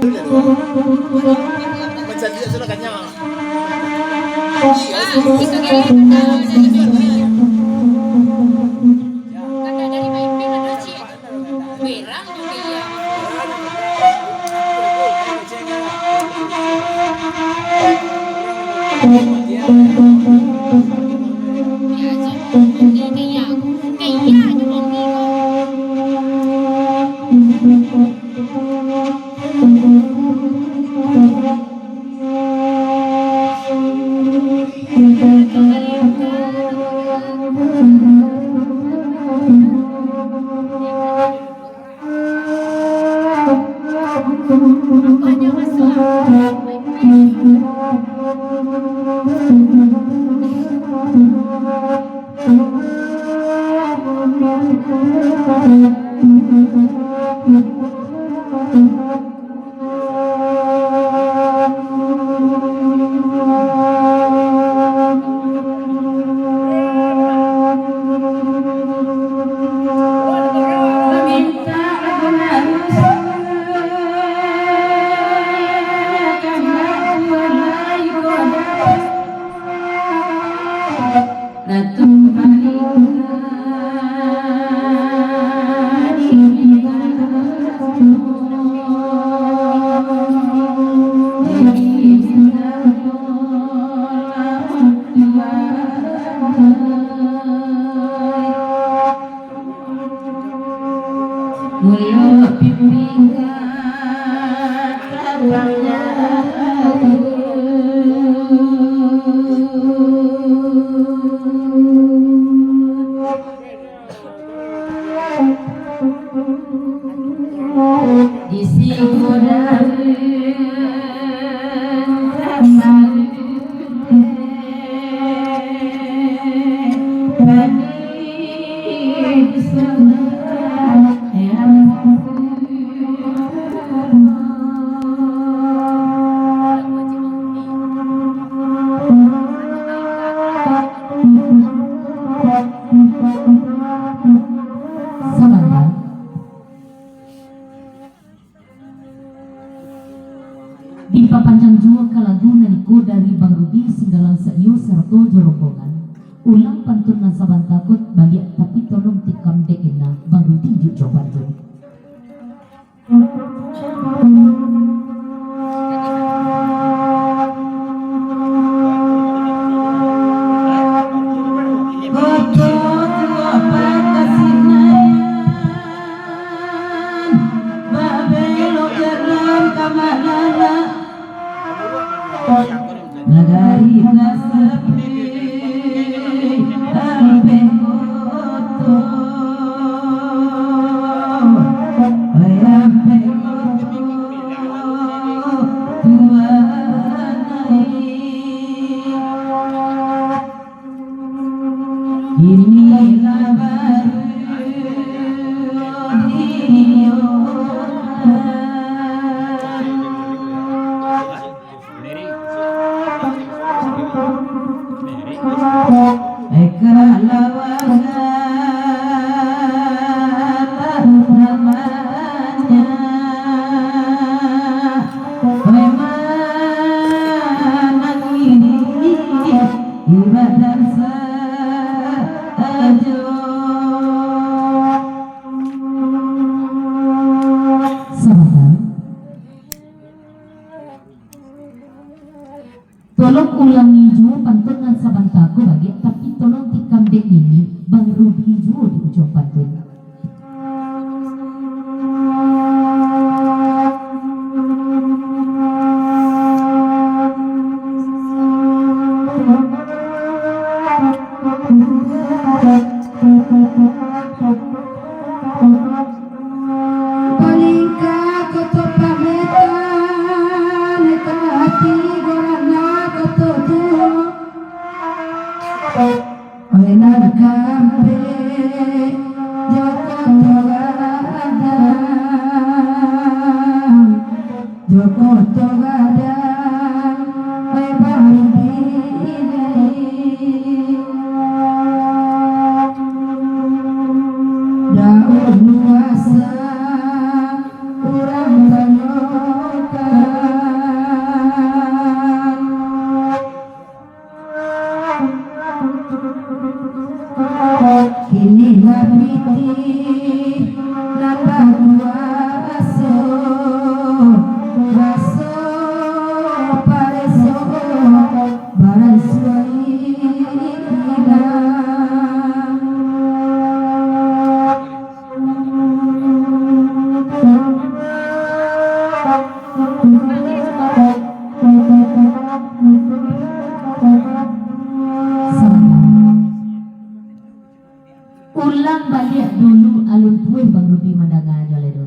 dulu dong. Macam dia sudah kenyang. Iya, Itu kada dari maipin ada sih berang juga ya. Ya aja kayak juga apanya masalah Dipapanjang jua kalaguna niko dari Bang Rudi singgalan saiyo sarto jorokongan ulang pantun na saban takut baliak tapi tolong tikam deena Bang Rudi jujo pantun. Tolong ulangi jua pantun nan sabantaku bagi tapi tolong tikam dek ini Bang Rudi jua di ujung pantun. Daun luasa urang tanyokan Ulang balik dulu alun puih Bang Rudi mandangan jaledo.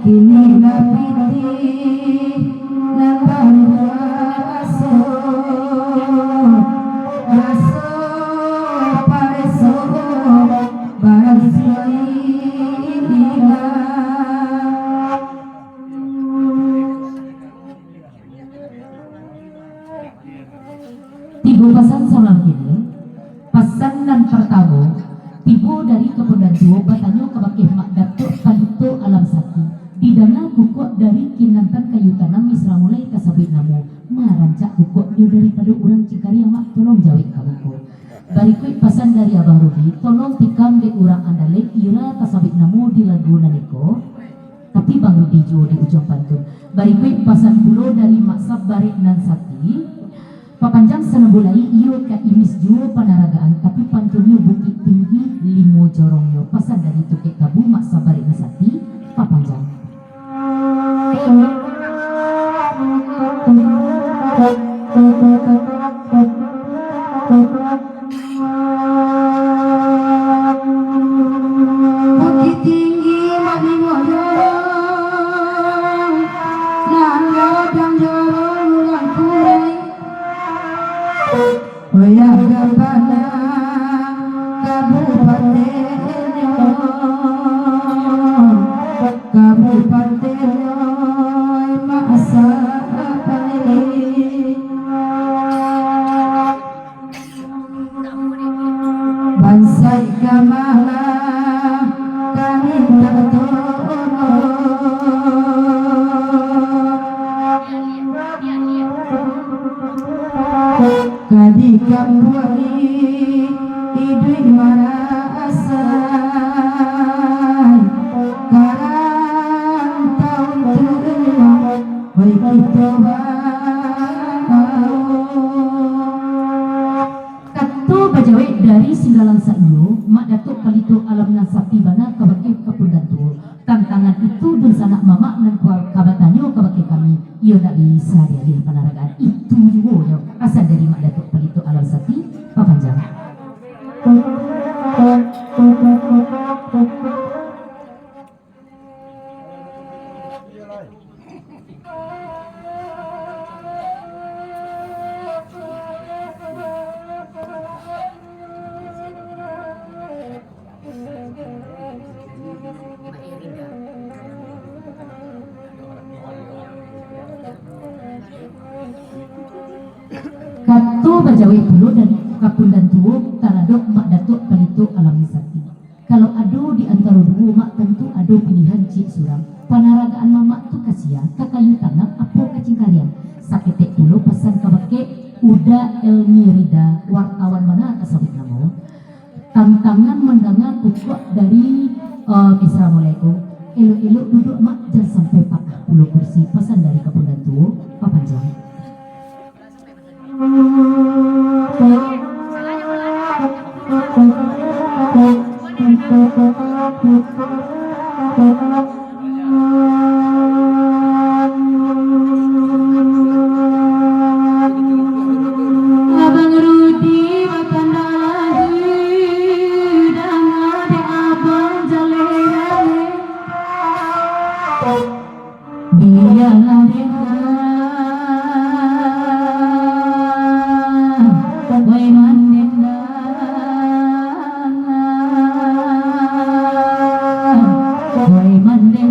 Kini napiti nambang aso aso pareso barasiila tibu pesan salam kini pesanan pertama tibu dari kemudian dua batanyo kebakih mak datuk palito alam sakti di dana kukuk dari kinantan kayu tanam misra mulai kasabit namu marancak kukuk dia daripada orang Cikari mak tolong jawab kamu barikui pesan dari Abang Rudi tolong tikam de orang andale ira kasabit namu di Laguna Niko tapi Bang Rudi jo di ujung pantun barikui pesan pulo dari maksab barik nan sakti papanjang senembulai iyo ka imis juo panaragaan tapi pantunyo bukit tinggi limo jorongyo pesan dari tukik tabu maksab barik nan sakti papanjang Bukit tinggi malimo jorong nan godang jorong ulang kurai Hoya gapana kabupaten masa bansai kamala kami tertono kadi kambuari idui marasai karang tahun terima hoi kita Katu bajawai dari Singgalang Sa'yo mak datuk palito alam nan sakti bana kabake kapundan tu tantangan itu dan sanak mamak nan kabatanyo kabake kami iyo nak bisa dialih panaragaan itu juga yo asal dari mak datuk palito alam sakti papanjang Katu bajawai dulu dan kapundan tuwo taradok mak datuk palito alam sakti. Kalau ado di antara dua mak tentu ado pilihan cik suram. Panaragaan mamak tu kasia kakayu tanam apo kacingkarian. Saketek dulu pesan kabake uda Elmirida wartawan mana kasabit namo. Tantangan mendengar pukuk dari Assalamualaikum. Elok-elok duduk mak jangan sampai 40 kursi. Pesan dari kapundan tuwo papanjang. Abang Rudi makan lagi dan ada abang jale-jale dia lari Mande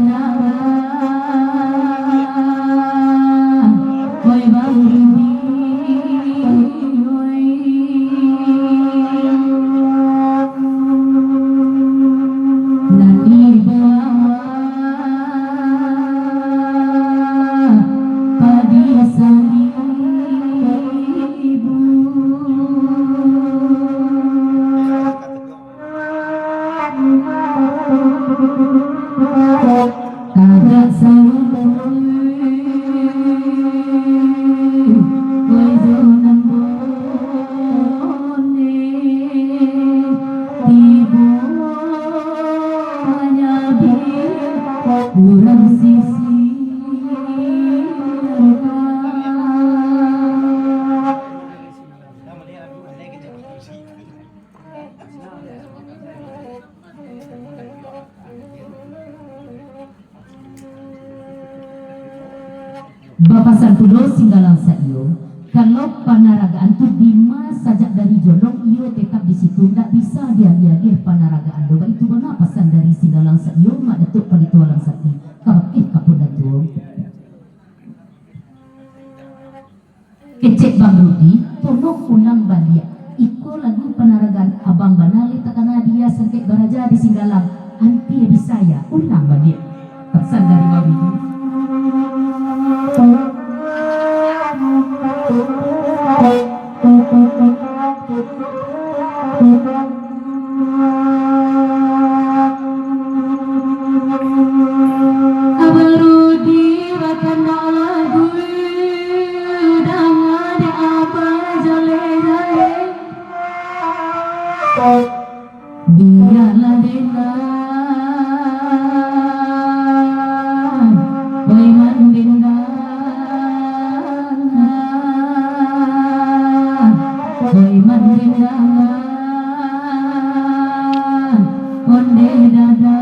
Papasan pulo singgalang sa iyo, kalau panaragaan tu Dima sajak dari jolong iyo tetap di situ, tidak bisa dia panaragaan doa itu bana pasan dari singgalang sa iyo mak datuk palitualang sakti kabakit kapun datu kecek Bang Rudi tolong ulang balik iko lagu panaragaan abang banali takana dia sangkit baraja di singgalang anti bisa ya ulang balik pasan dari Bang Rudi. Abang Rudi bakanda lagu udang ada apa jale-jale biarlah dena boy mandinda boy mandinda onde dada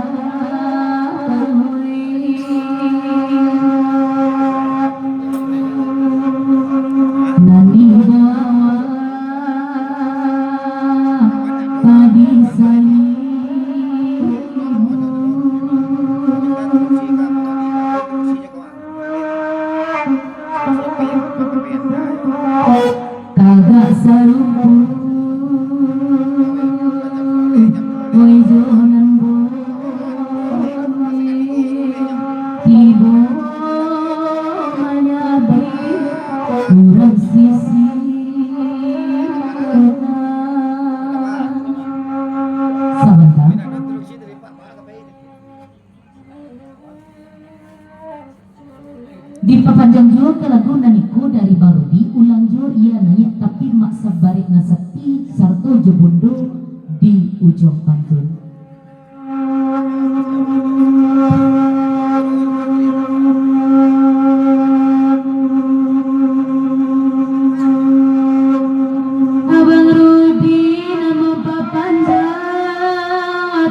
nani bawa padi sali kagak sarupu oi jonan bone ibu manyabi kurang sisi sebentar. Di papanjang jua ke lagu naniko dari Barudi ulang jua ia nanya tapi mak sabarik nasati sarto jebundo di ujung pantun. Abang Rudi nama papanjang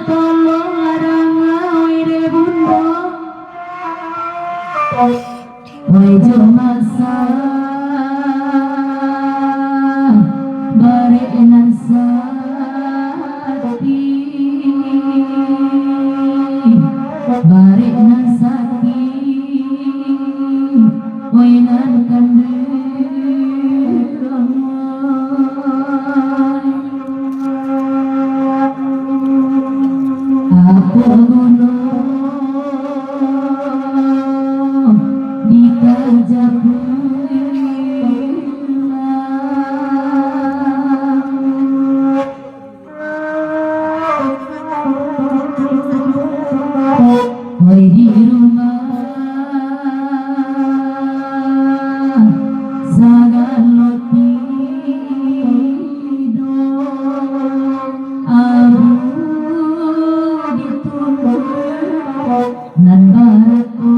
tolong larang oi de bundo oi jomasa bare nasa bare nasati oi nan kande aku gunung di oi di rumah sagan loti do aru ditunggu nan barako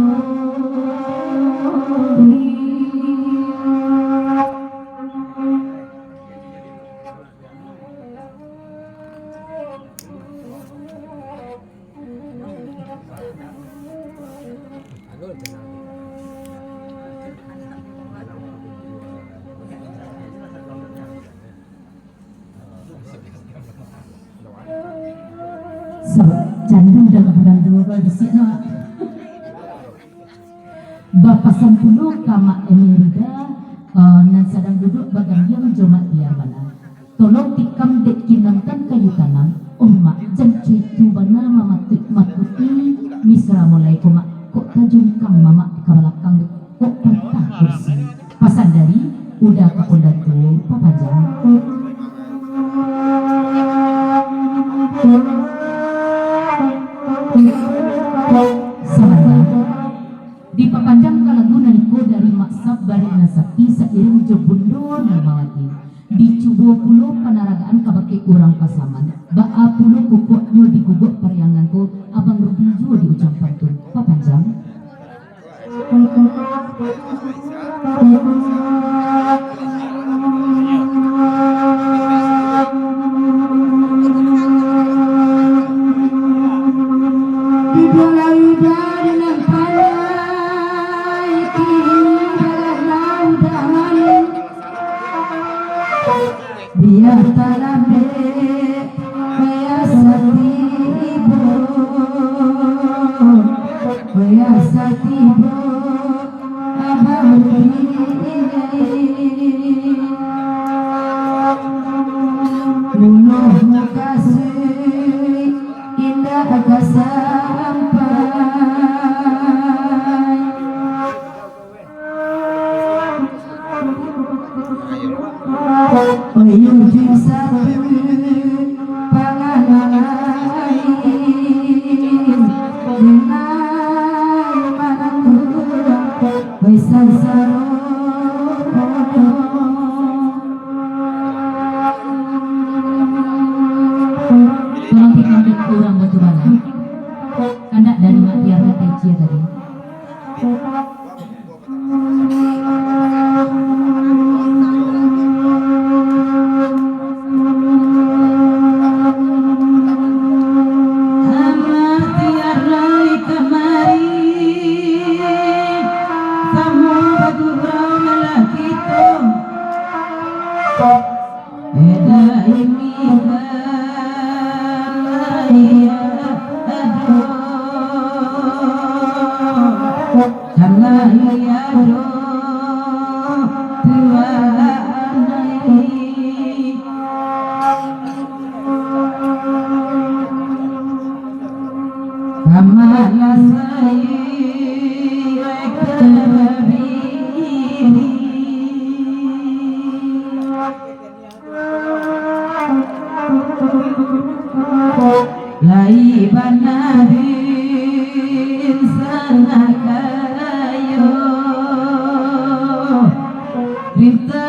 candu dan bulan dua di sini Bapasan puluh kama emerida nan sedang duduk bagan yang jomat dia mana tolong tikam dek kinamkan kayu tanam mak jan cuitu bana mama tut matuti misra mulai koma kok tajun kang mama ke belakang kok patah kursi pasan dari udah ke tu papajang di papanjang kalagu naniko dari maksab bari nasakti seiring jebundo namawati di cubo pulo panaragaan kabake urang pasaman baa pulo kupuknyo di kubuk parianganku abang Rudi juga di ujung pantun papanjang di bola lidah dengan pandai kini Ya talabe ya satibo ya satibo abadi Nuh kasih indah sampai Menyuji satu panganai Denai manangku Besan sarono Tolong dikambil kurang batu bala Kandak dari matiar hati cia tadi Laiban nabi sana kayo Rinta